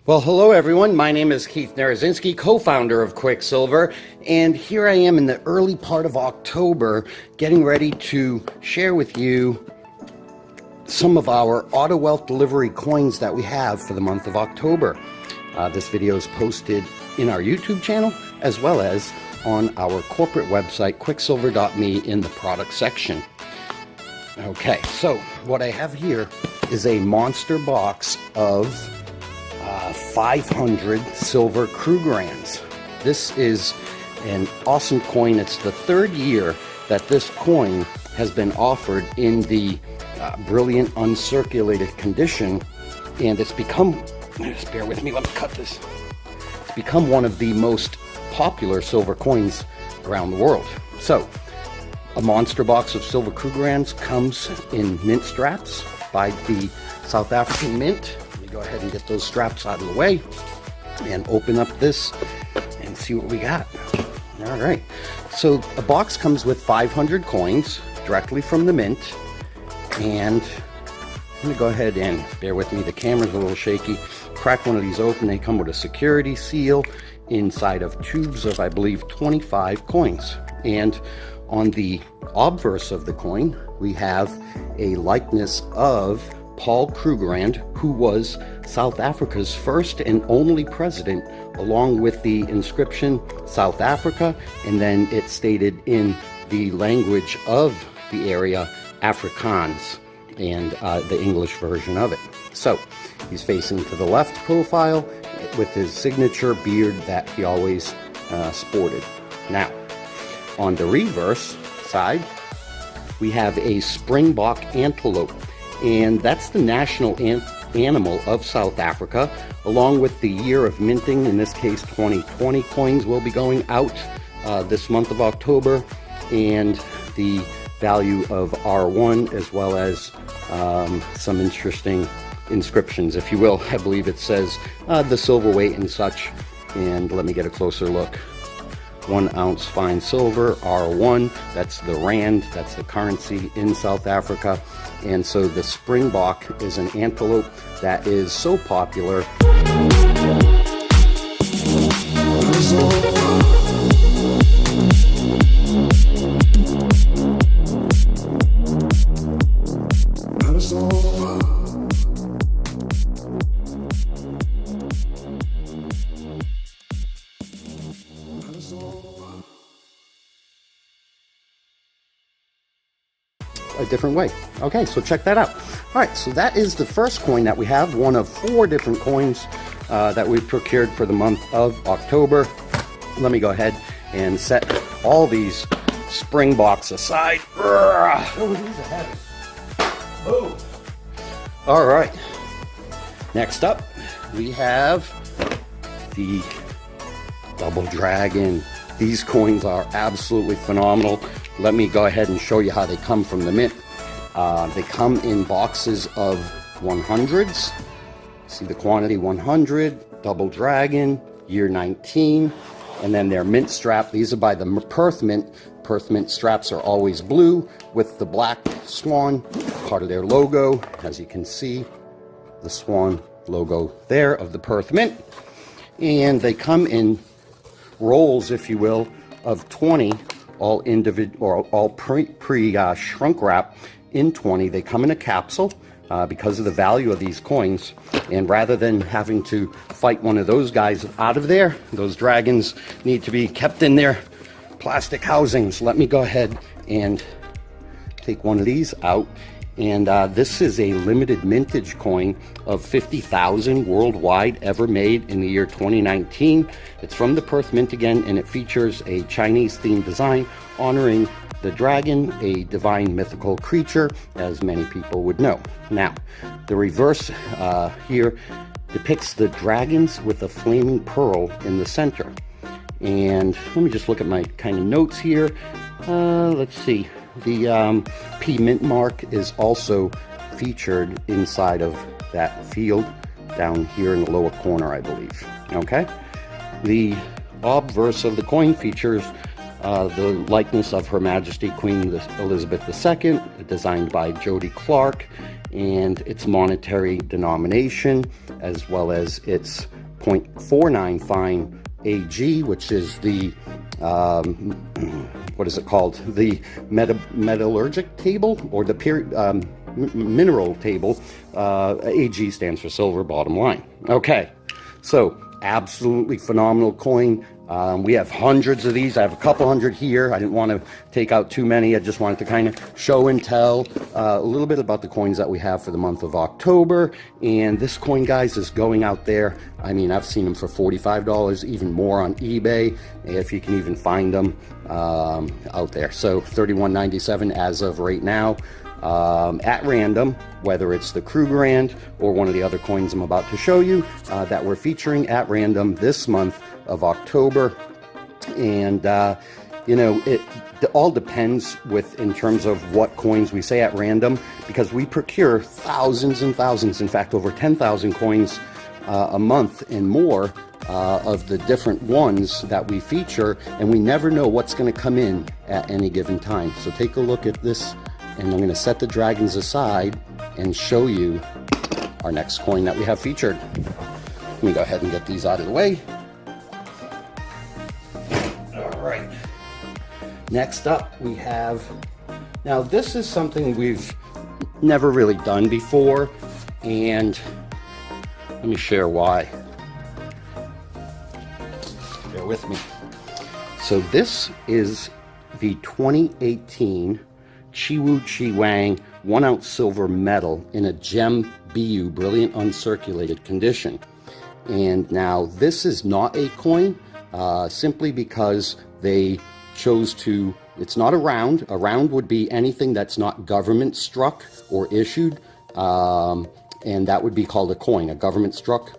Well, hello everyone. My name is Keith Narazinski, co-founder of Quicksilver, and here I am in the early part of October, getting ready to share with you some of our Auto Wealth Delivery coins that we have for the month of October. This video is posted in our YouTube channel, as well as on our corporate website, quicksilver.me, in the product section. Okay, so what I have here is a monster box of 500 silver krugerrands. This is an awesome coin. It's the third year that this coin has been offered in the brilliant uncirculated condition, and it's become, just bear with me, let me cut this. It's become one of the most popular silver coins around the world. So, a monster box of silver krugerrands comes in mint straps by the South African Mint. Go ahead and get those straps out of the way and open up this and see what we got. All right, so a box comes with 500 coins directly from the mint, and I'm gonna go ahead and bear with me, the camera's a little shaky. Crack one of these open. They come with a security seal inside of tubes of, I believe, 25 coins. And on the obverse of the coin, we have a likeness of Paul Krugerrand, who was South Africa's first and only president, along with the inscription South Africa, and then it stated in the language of the area, Afrikaans, and the English version of it. So he's facing to the left profile with his signature beard that he always sported. Now, on the reverse side, we have a springbok antelope, and that's the national animal of South Africa, along with the year of minting. In this case, 2020 coins will be going out this month of October, and the value of R1, as well as some interesting inscriptions, if you will. I believe it says the silver weight and such, and let me get a closer look. 1 ounce fine silver, R1, that's the rand, that's the currency in South Africa. And so the springbok is an antelope that is so popular. A different way. Okay, so check that out. All right, so that is the first coin that we have, one of 4 different coins that we procured for the month of October. Let me go ahead and set all these springboks aside. Oh, these are heavy. Oh. All right. Next up, we have the Double Dragon. These coins are absolutely phenomenal. Let me go ahead and show you how they come from the mint. They come in boxes of 100s. See the quantity: 100, Double Dragon, year 19, and then they're mint strap. These are by the Perth Mint. Perth Mint straps are always blue with the black swan, part of their logo. As you can see, the swan logo there of the Perth Mint. And they come in rolls, if you will, of 20, all individual or all shrunk wrap in 20. They come in a capsule because of the value of these coins, and rather than having to fight one of those guys out of there, those dragons need to be kept in their plastic housings. Let me go ahead and take one of these out. And this is a limited mintage coin of 50,000 worldwide, ever made in the year 2019. It's from the Perth Mint again, and it features a Chinese-themed design honoring the dragon, a divine mythical creature, as many people would know. Now, the reverse here depicts the dragons with a flaming pearl in the center. And let me just look at my kind of notes here. Let's see. The P Mint mark is also featured inside of that field down here in the lower corner, I believe. Okay? The obverse of the coin features the likeness of Her Majesty Queen Elizabeth II, designed by Jody Clark, and its monetary denomination, as well as its 0.49 fine AG, which is the what is it called? The metallurgic table, or the mineral table. AG stands for silver, bottom line. Okay, so absolutely phenomenal coin. We have hundreds of these. I have a couple hundred here. I didn't want to take out too many. I just wanted to kind of show and tell a little bit about the coins that we have for the month of October. And this coin, guys, is going out there. I mean, I've seen them for $45, even more on eBay, if you can even find them out there. So $31.97 as of right now. At random, whether it's the krugerrand or one of the other coins I'm about to show you that we're featuring at random this month of October. And you know, it all depends in terms of what coins we say at random, because we procure thousands and thousands, in fact over 10,000 coins a month and more of the different ones that we feature, and we never know what's going to come in at any given time. So take a look at this, and I'm going to set the dragons aside and show you our next coin that we have featured. Let me go ahead and get these out of the way. All right. Next up we have, now this is something we've never really done before, and let me share why. Bear with me. So this is the 2018 Chiwu Chi Wang 1 ounce silver medal in a gem BU, brilliant uncirculated condition. And now this is not a coin, simply because they chose to, it's not a round. A round would be anything that's not government struck or issued, and that would be called a coin. A government struck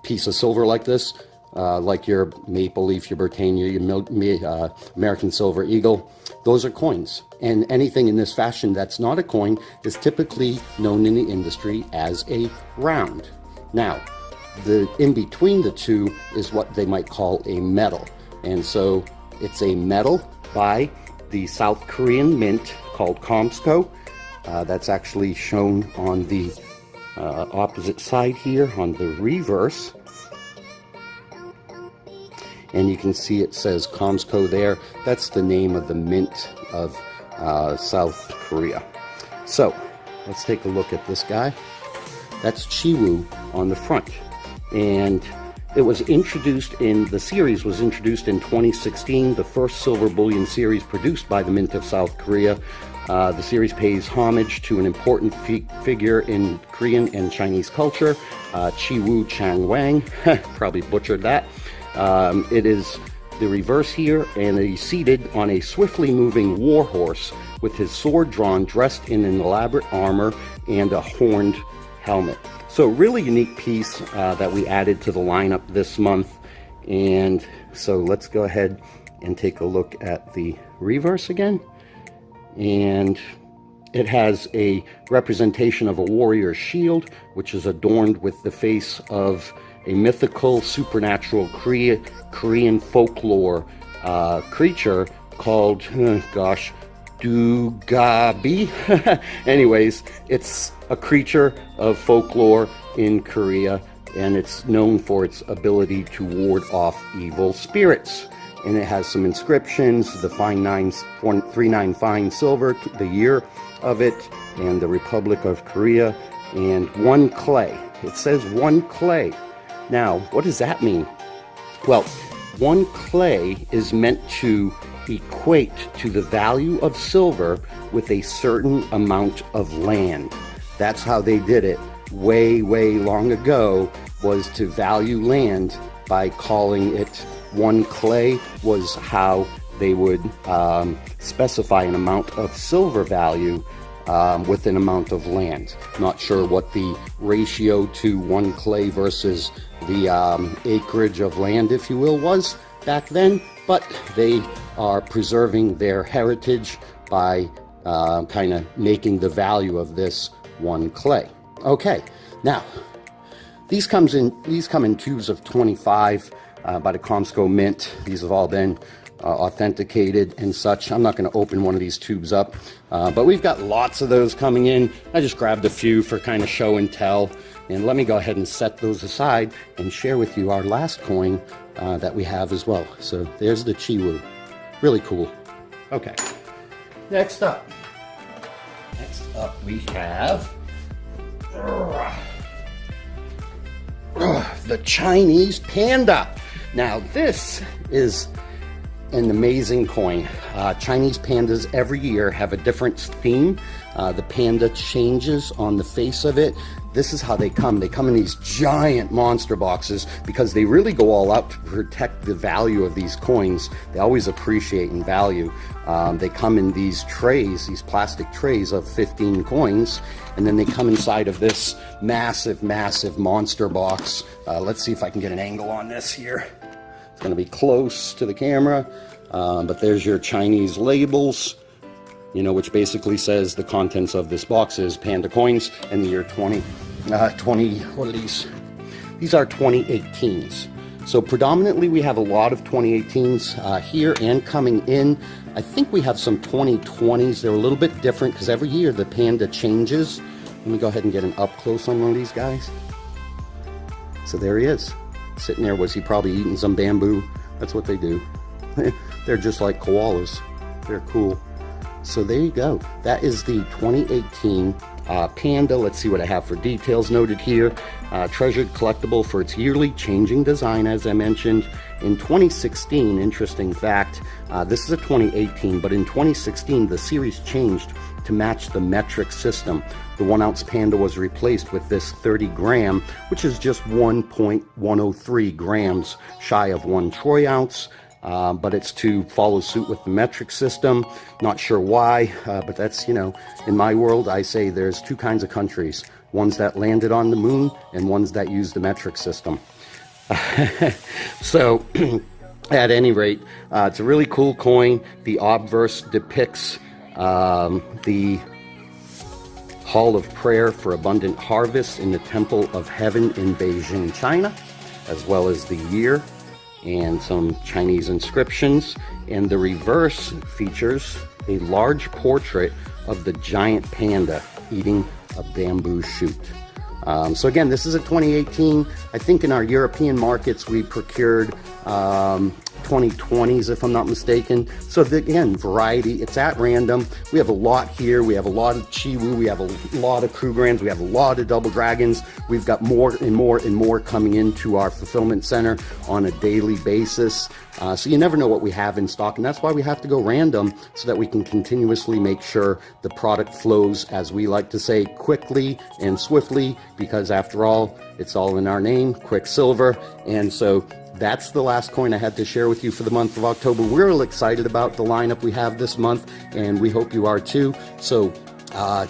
piece of silver like this, like your Maple Leaf, your Britannia, your American Silver Eagle, those are coins. And anything in this fashion that's not a coin is typically known in the industry as a round. Now, the in between the two is what they might call a medal. And so it's a medal by the South Korean mint called Komsko. That's actually shown on the opposite side here on the reverse. And you can see it says Komsko there. That's the name of the mint of South Korea. So let's take a look at this guy. That's Chiwu on the front. And it was introduced the series was introduced in 2016, the first silver bullion series produced by the Mint of South Korea. The series pays homage to an important figure in Korean and Chinese culture, Chiwu Chang Wang. Probably butchered that. It is the reverse here, and he's seated on a swiftly moving war horse with his sword drawn, dressed in an elaborate armor and a horned helmet. So really unique piece that we added to the lineup this month. And so let's go ahead and take a look at the reverse again. And it has a representation of a warrior's shield, which is adorned with the face of a mythical, supernatural Korean folklore creature called, Dugabi. Anyways, it's a creature of folklore in Korea, and it's known for its ability to ward off evil spirits. And it has some inscriptions, the fine 39 fine silver, the year of it, and the Republic of Korea, and 1 clay. It says 1 clay. Now, what does that mean? Well, 1 clay is meant to equate to the value of silver with a certain amount of land. That's how they did it way, way long ago, was to value land by calling it 1 clay, was how they would specify an amount of silver value with an amount of land. Not sure what the ratio to 1 clay versus the acreage of land, if you will, was back then, but they are preserving their heritage by kind of making the value of this 1 clay. Okay, now these come in tubes of 25 by the Komsko Mint. These have all been authenticated and such. I'm not going to open one of these tubes up, but we've got lots of those coming in. I just grabbed a few for kind of show and tell. And let me go ahead and set those aside and share with you our last coin that we have as well. So there's the Chiwu. Really cool. Okay. Next up we have the Chinese panda. Now this is an amazing coin. Chinese pandas every year have a different theme. The panda changes on the face of it. This is how they come. They come in these giant monster boxes because they really go all out to protect the value of these coins. They always appreciate in value. They come in these trays, these plastic trays of 15 coins, and then they come inside of this massive, massive monster box. Let's see if I can get an angle on this here. It's going to be close to the camera, but there's your Chinese labels, you know, which basically says the contents of this box is panda coins in the year 20, what are these? These are 2018s. So predominantly we have a lot of 2018s here and coming in. I think we have some 2020s. They're a little bit different because every year the panda changes. Let me go ahead and get an up close on one of these guys. So there he is. Sitting there, was he probably eating some bamboo? That's what they do. They're just like koalas. They're cool. So there you go. That is the 2018 panda. Let's see what I have for details noted here. Treasured collectible for its yearly changing design, as I mentioned. In 2016, interesting fact, this is a 2018, but in 2016 the series changed to match the metric system. The 1 ounce panda was replaced with this 30 gram, which is just 1.103 grams shy of 1 troy ounce. But it's to follow suit with the metric system. Not sure why, but that's, you know, in my world, I say there's two kinds of countries. Ones that landed on the moon and ones that use the metric system. So, at any rate, it's a really cool coin. The obverse depicts the Hall of Prayer for Abundant Harvest in the Temple of Heaven in Beijing, China, as well as the year and some Chinese inscriptions. And the reverse features a large portrait of the giant panda eating a bamboo shoot. So again, this is a 2018. I think in our European markets we procured 2020s, if I'm not mistaken. So again, variety, it's at random. We have a lot here. We have a lot of Chiwu. We have a lot of krugerrands. We have a lot of double dragons. We've got more and more and more coming into our fulfillment center on a daily basis. So you never know what we have in stock, and that's why we have to go random so that we can continuously make sure the product flows, as we like to say, quickly and swiftly, because after all, it's all in our name, Quicksilver. And so that's the last coin I had to share with you for the month of October. We're real excited about the lineup we have this month, and we hope you are too. So,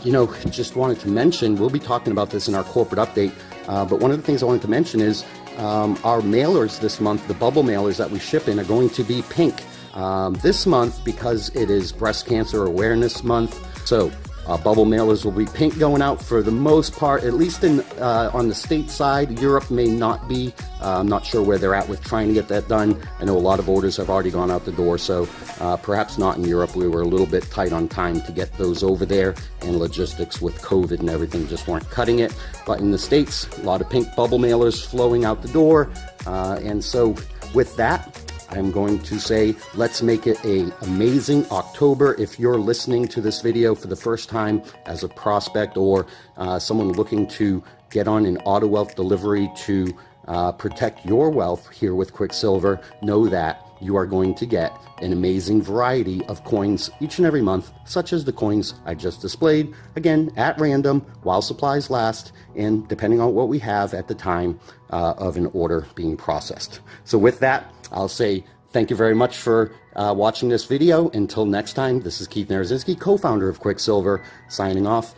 you know, just wanted to mention, we'll be talking about this in our corporate update, but one of the things I wanted to mention is our mailers this month, the bubble mailers that we ship in, are going to be pink this month because it is Breast Cancer Awareness Month. So bubble mailers will be pink going out for the most part, at least in on the state side. Europe may not be. I'm not sure where they're at with trying to get that done. I know a lot of orders have already gone out the door, so perhaps not in Europe. We were a little bit tight on time to get those over there, and logistics with COVID and everything just weren't cutting it. But in the States, a lot of pink bubble mailers flowing out the door. And so with that, I'm going to say, let's make it an amazing October. If you're listening to this video for the first time as a prospect or someone looking to get on an auto wealth delivery to protect your wealth here with Quicksilver, know that you are going to get an amazing variety of coins each and every month, such as the coins I just displayed, again, at random, while supplies last, and depending on what we have at the time of an order being processed. So with that, I'll say thank you very much for watching this video. Until next time, this is Keith Narazinski, co-founder of Quicksilver, signing off.